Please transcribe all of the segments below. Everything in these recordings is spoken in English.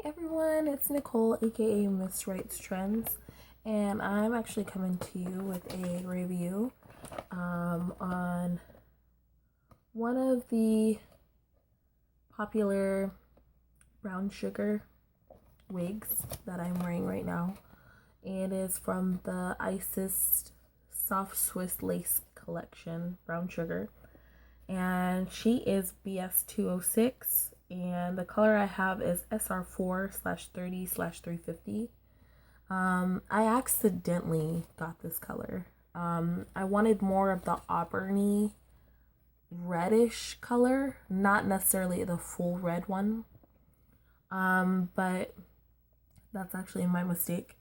Everyone, it's Nicole, aka Miss Writes Trends, and I'm actually coming to you with a review on one of the popular brown sugar wigs that I'm wearing right now. It is from the Isis Soft Swiss Lace collection, brown sugar, and she is BS206. And the color I have is SR4/30/350. I accidentally got this color. I wanted more of the auburny reddish color, not necessarily the full red one. But that's actually my mistake.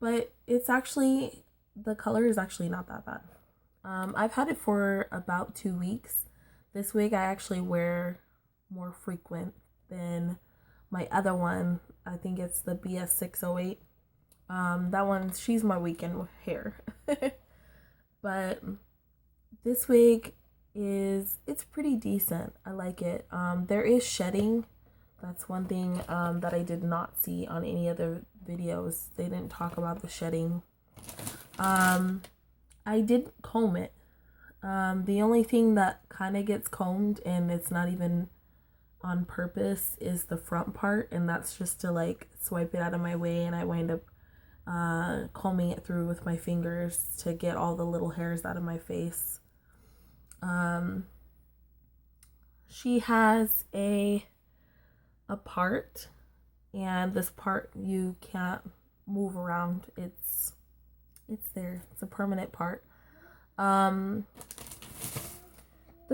But it's actually, the color is actually not that bad. I've had it for about 2 weeks. This wig I actually wear more frequent than my other one. I think it's the BS608. That one, she's my weekend hair. But this wig it's pretty decent. I like it. There is shedding. That's one thing that I did not see on any other videos. They didn't talk about the shedding. I did comb it. The only thing that kind of gets combed, and it's not even on purpose, is the front part, and that's just to like swipe it out of my way, and I wind up combing it through with my fingers to get all the little hairs out of my face. She has a part, and this part you can't move around. It's there. It's a permanent part. The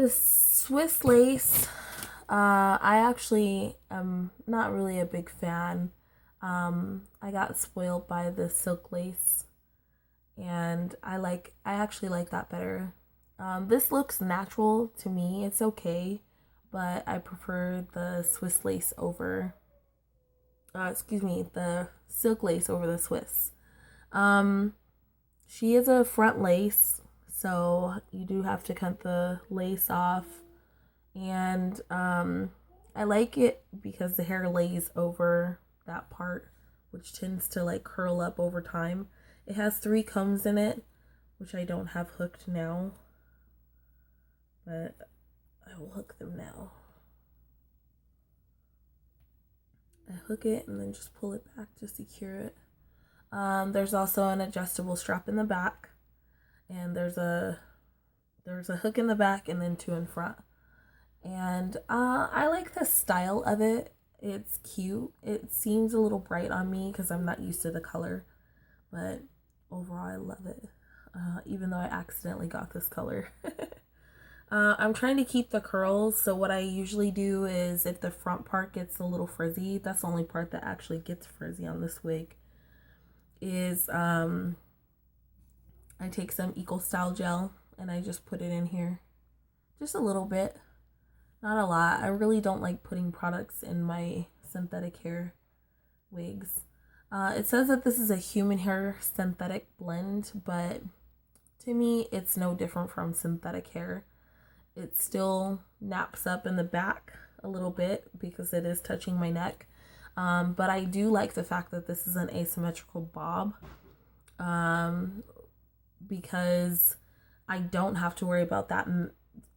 Swiss lace, I actually am not really a big fan. I got spoiled by the silk lace, and I actually like that better. This looks natural to me. It's okay, but I prefer the Swiss lace over, the silk lace over the Swiss. She is a front lace, so you do have to cut the lace off. And I like it because the hair lays over that part, which tends to like curl up over time. It has 3 combs in it, which I don't have hooked now, but I will hook them now. I hook it and then just pull it back to secure it. There's also an adjustable strap in the back, and there's a hook in the back and then 2 in front. And I like the style of it. It's cute. It seems a little bright on me because I'm not used to the color, but overall I love it, even though I accidentally got this color. I'm trying to keep the curls, so what I usually do is if the front part gets a little frizzy, that's the only part that actually gets frizzy on this wig, is I take some Eco Style gel and I just put it in here. Just a little bit. Not a lot. I really don't like putting products in my synthetic hair wigs. It says that this is a human hair synthetic blend, but to me, it's no different from synthetic hair. It still naps up in the back a little bit because it is touching my neck. But I do like the fact that this is an asymmetrical bob, because I don't have to worry about that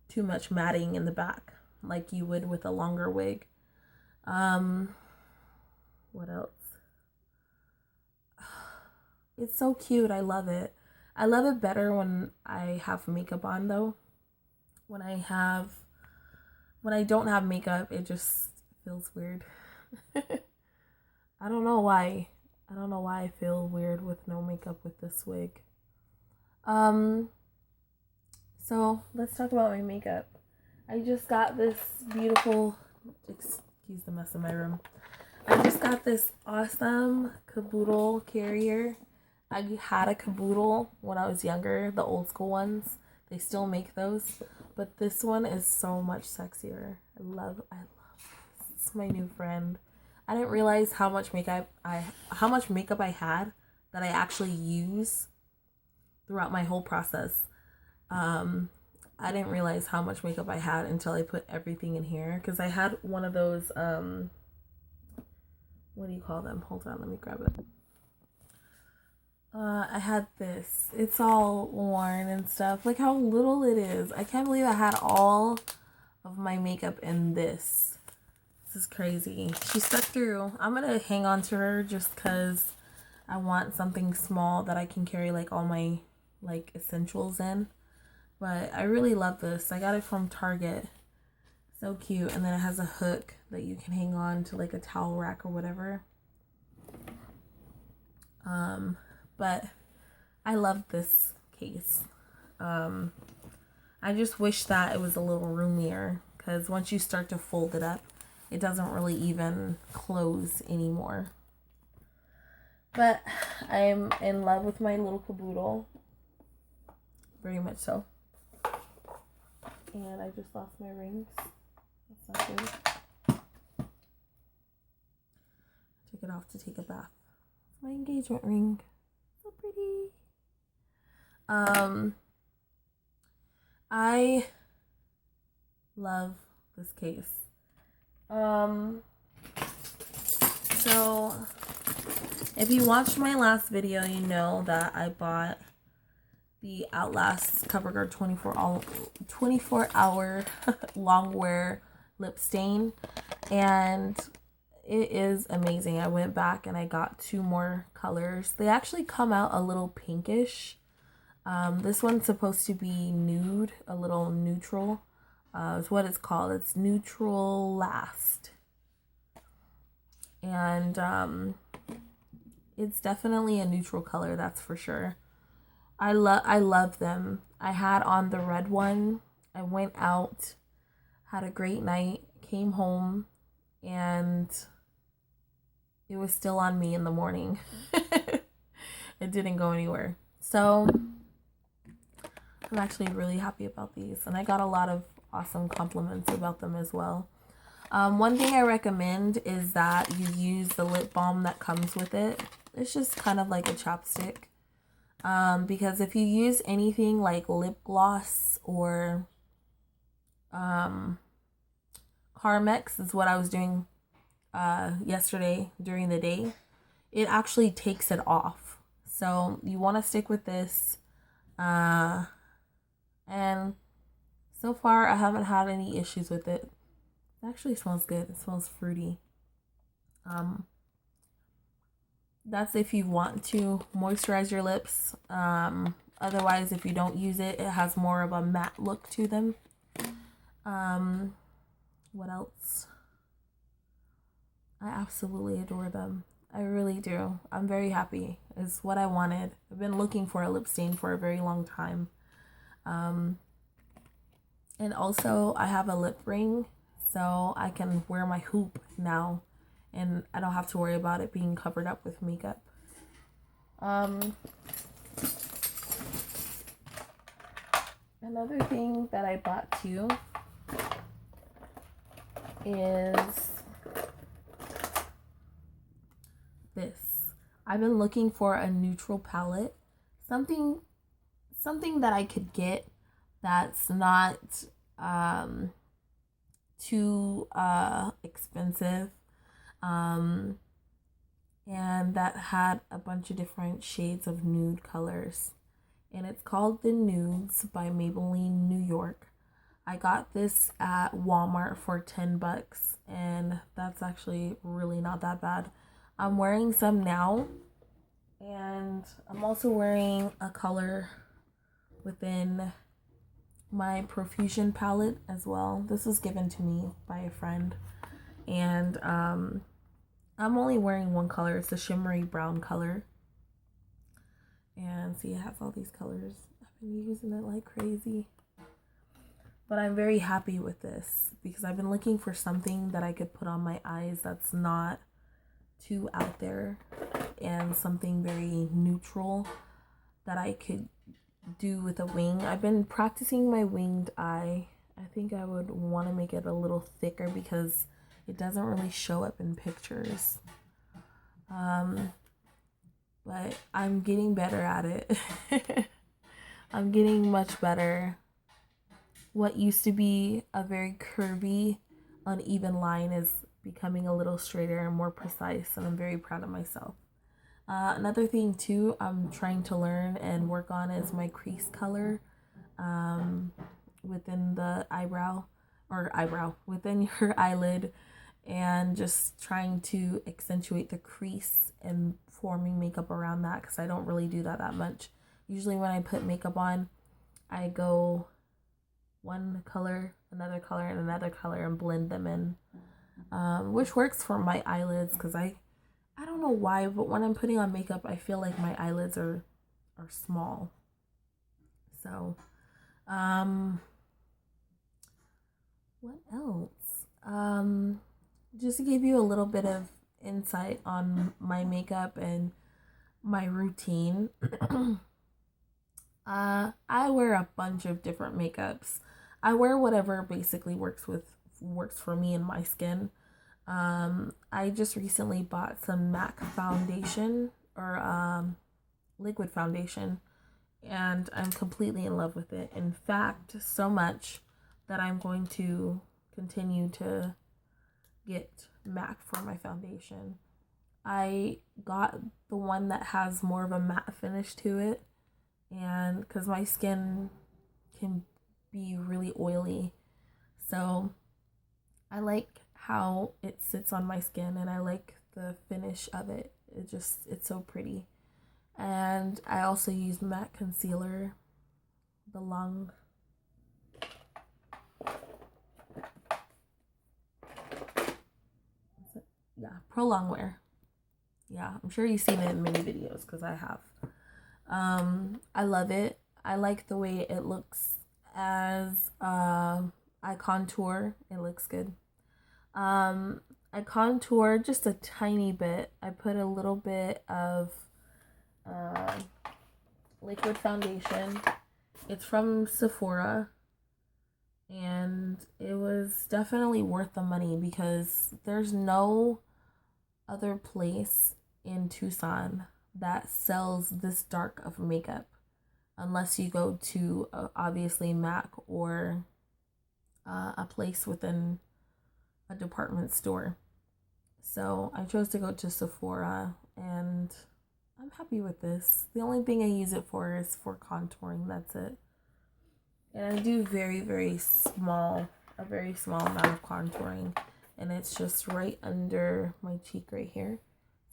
too much matting in the back like you would with a longer wig. What else? It's so cute. I love it. I love it better when I have makeup on, though. When I don't have makeup, it just feels weird. I don't know why. I don't know why I feel weird with no makeup with this wig. So let's talk about my makeup. I just got this beautiful, excuse the mess in my room. I just got this awesome caboodle carrier. I had a caboodle when I was younger, the old school ones. They still make those, but this one is so much sexier. I love it's my new friend. I didn't realize how much makeup I had that I actually use throughout my whole process. I didn't realize how much makeup I had until I put everything in here, because I had one of those what do you call them? Hold on, let me grab it. I had this. It's all worn and stuff. Look how little it is. I can't believe I had all of my makeup in this. This is crazy. She stuck through. I'm gonna hang on to her just because I want something small that I can carry like all my like essentials in. But I really love this. I got it from Target. So cute. And then it has a hook that you can hang on to like a towel rack or whatever. But I love this case. I just wish that it was a little roomier, because once you start to fold it up, it doesn't really even close anymore. But I'm in love with my little caboodle. Very much so. And I just lost my rings. That's not good. Took it off to take a bath. It's my engagement ring. So pretty. I love this case. So if you watched my last video, you know that I bought the Outlast CoverGirl 24 hour long wear lip stain, and it is amazing. I went back and I got 2 more colors. They actually come out a little pinkish. This one's supposed to be nude, a little neutral. Is what it's called. It's Neutral Last. And it's definitely a neutral color, that's for sure. I love them. I had on the red one. I went out, had a great night, came home, and it was still on me in the morning. It didn't go anywhere. So I'm actually really happy about these, and I got a lot of awesome compliments about them as well. One thing I recommend is that you use the lip balm that comes with it. It's just kind of like a chapstick. Because if you use anything like lip gloss or Carmex is what I was doing yesterday during the day, it actually takes it off. So you want to stick with this. And so far I haven't had any issues with it. It actually smells good. It smells fruity. That's if you want to moisturize your lips. Otherwise, if you don't use it, it has more of a matte look to them. What else? I absolutely adore them. I really do. I'm very happy. It's what I wanted. I've been looking for a lip stain for a very long time. And also, I have a lip ring, so I can wear my hoop now, and I don't have to worry about it being covered up with makeup. Another thing that I bought too is this. I've been looking for a neutral palette, something that I could get that's not too expensive, and that had a bunch of different shades of nude colors, and it's called The Nudes by Maybelline New York. I got this at Walmart for $10, and that's actually really not that bad. I'm wearing some now, and I'm also wearing a color within my Profusion palette as well. This was given to me by a friend, and I'm only wearing one color. It's a shimmery brown color, and see, it has all these colors. I've been using it like crazy, but I'm very happy with this because I've been looking for something that I could put on my eyes that's not too out there, and something very neutral that I could do with a wing. I've been practicing my winged eye. I think I would want to make it a little thicker because it doesn't really show up in pictures. But I'm getting better at it. I'm getting much better. What used to be a very curvy, uneven line is becoming a little straighter and more precise, and I'm very proud of myself. Another thing too I'm trying to learn and work on is my crease color within the within your eyelid, and just trying to accentuate the crease and forming makeup around that, because I don't really do that much. Usually when I put makeup on, I go one color, another color, and another color and blend them in, which works for my eyelids, because I don't know why, but when I'm putting on makeup, I feel like my eyelids are small. So, what else? Just to give you a little bit of insight on my makeup and my routine. I wear a bunch of different makeups. I wear whatever basically works for me and my skin. I just recently bought some MAC foundation, or liquid foundation, and I'm completely in love with it. In fact, so much that I'm going to continue to get MAC for my foundation. I got the one that has more of a matte finish to it, and because my skin can be really oily, so I like how it sits on my skin, and I like the finish of it. It's so pretty. And I also use matte concealer, the long, Pro Longwear. Yeah, I'm sure you've seen it in many videos, because I have. I love it. I like the way it looks as I contour. It looks good. I contour just a tiny bit. I put a little bit of liquid foundation. It's from Sephora, and it was definitely worth the money, because there's no other place in Tucson that sells this dark of makeup, unless you go to obviously MAC, or a place within a department store. So I chose to go to Sephora, and I'm happy with this. The only thing I use it for is for contouring. That's it. And I do a very small amount of contouring, and it's just right under my cheek right here.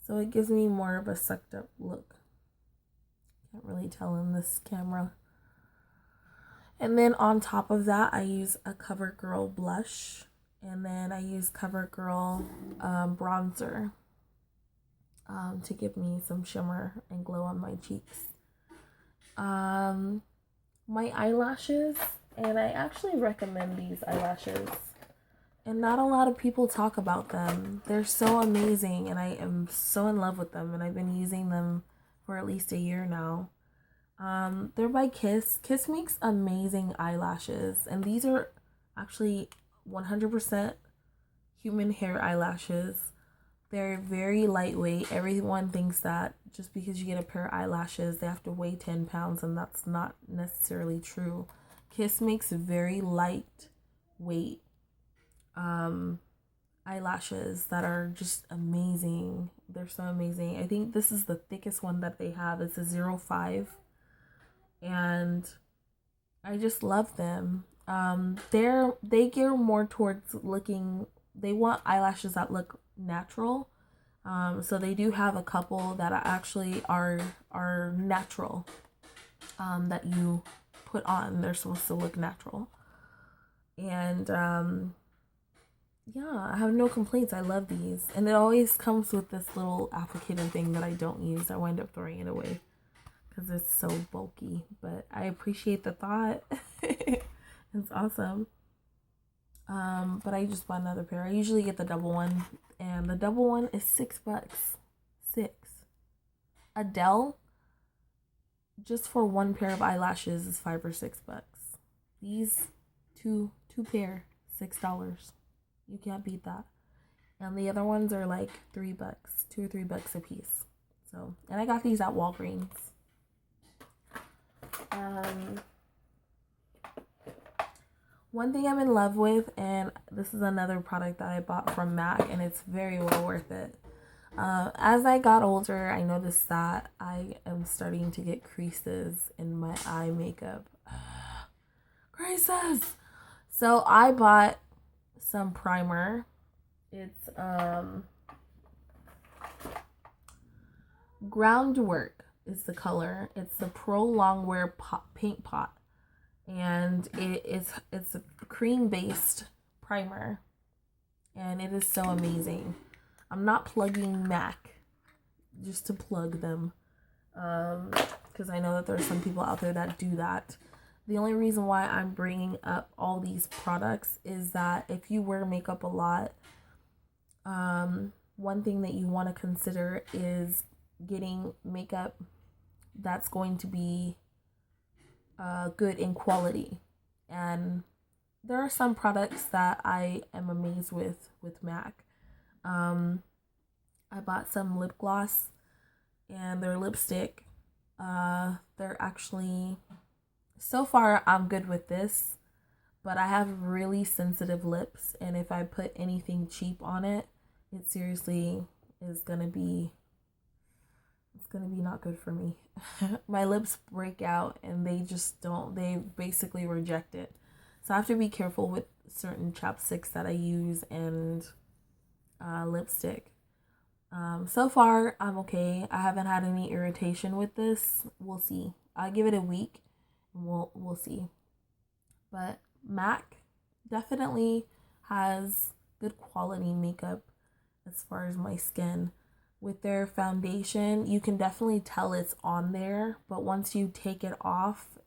So it gives me more of a sucked up look. Can't really tell in this camera. And then on top of that, I use a CoverGirl blush, and then I use CoverGirl bronzer to give me some shimmer and glow on my cheeks. My eyelashes, and I actually recommend these eyelashes, and not a lot of people talk about them. They're so amazing, and I am so in love with them, and I've been using them for at least a year now. They're by Kiss. Kiss makes amazing eyelashes, and these are actually 100% human hair eyelashes. They're very lightweight. Everyone thinks that just because you get a pair of eyelashes, they have to weigh 10 pounds, and that's not necessarily true. Kiss makes very lightweight eyelashes that are just amazing. They're so amazing. I think this is the thickest one that they have. It's a 05, and I just love them. They gear more towards looking. They want eyelashes that look natural. So they do have a couple that actually are natural. That you put on. They're supposed to look natural. And yeah, I have no complaints. I love these. And it always comes with this little applicator thing that I don't use. I wind up throwing it away because it's so bulky. But I appreciate the thought. It's awesome. But I just bought another pair. I usually get the double one, and the double one is $6. $6. Adele, just for one pair of eyelashes, is $5 or $6. These two pair, $6. You can't beat that. And the other ones are like $3, $2 or $3 a piece. So, and I got these at Walgreens. One thing I'm in love with, and this is another product that I bought from MAC, and it's very well worth it. As I got older, I noticed that I am starting to get creases in my eye makeup. Creases! So I bought some primer. It's Groundwork is the color. It's the Pro Longwear Paint Pot. And it's a cream based primer, and it is so amazing. I'm not plugging MAC just to plug them, because I know that there's some people out there that do that. The only reason why I'm bringing up all these products is that if you wear makeup a lot, one thing that you want to consider is getting makeup that's going to be good in quality. And there are some products that I am amazed with MAC. I bought some lip gloss and their lipstick. They're actually, so far I'm good with this, but I have really sensitive lips, and if I put anything cheap on it, it seriously is gonna be, it's gonna be not good for me. My lips break out and they just don't, they basically reject it. So I have to be careful with certain chapsticks that I use and lipstick. So far I'm okay. I haven't had any irritation with this. We'll see. I'll give it a week and we'll see. But MAC definitely has good quality makeup as far as my skin. With their foundation, you can definitely tell it's on there, but once you take it off,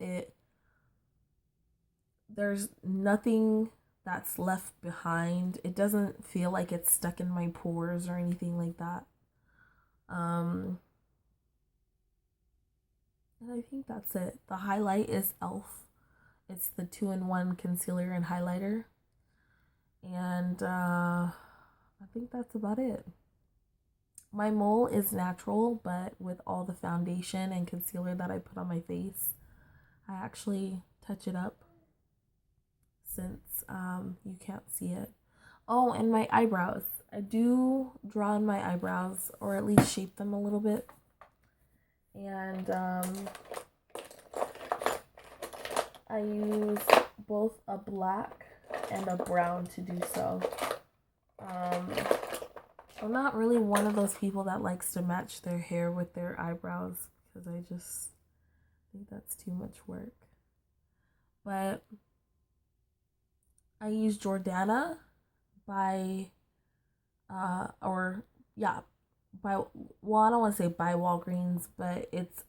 there's nothing that's left behind. It doesn't feel like it's stuck in my pores or anything like that. And I think that's it. The highlight is e.l.f. It's the 2-in-1 concealer and highlighter. And I think that's about it. My mole is natural, but with all the foundation and concealer that I put on my face, I actually touch it up since you can't see it. Oh, and my eyebrows. I do draw in my eyebrows, or at least shape them a little bit. And I use both a black and a brown to do so. I'm not really one of those people that likes to match their hair with their eyebrows, because I just think that's too much work. But I use Jordana by well, I don't want to say by Walgreens, but it's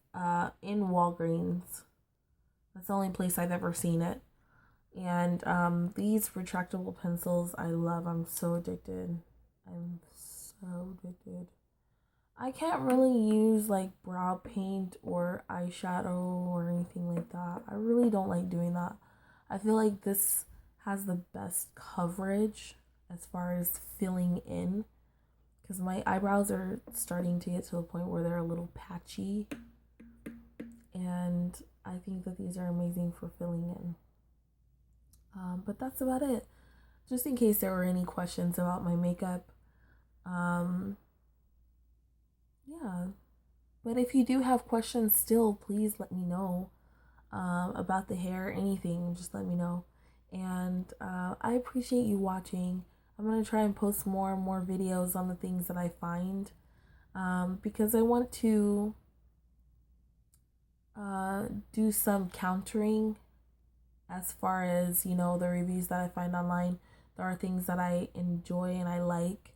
in Walgreens. That's the only place I've ever seen it. And these retractable pencils I love. I'm so addicted. I can't really use like brow paint or eyeshadow or anything like that. I really don't like doing that. I feel like this has the best coverage as far as filling in, because my eyebrows are starting to get to a point where they're a little patchy, and I think that these are amazing for filling in. But that's about it. Just in case there were any questions about my makeup. Yeah. But if you do have questions still, please let me know about the hair, anything, just let me know. And I appreciate you watching. I'm going to try and post more and more videos on the things that I find, because I want to do some countering as far as, you know, the reviews that I find online. There are things that I enjoy and I like,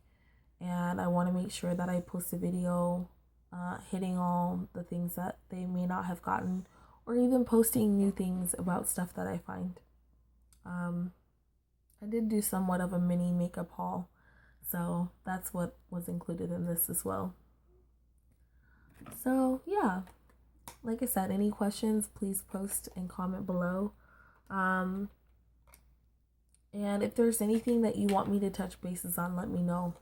and I want to make sure that I post a video hitting all the things that they may not have gotten, or even posting new things about stuff that I find. I did do somewhat of a mini makeup haul, so that's what was included in this as well. So yeah, like I said, any questions, please post and comment below. And if there's anything that you want me to touch bases on, let me know.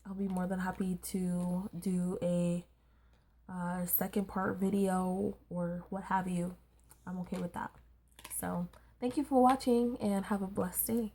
I'll be more than happy to do a second part video or what have you. I'm okay with that. So Thank you for watching and have a blessed day.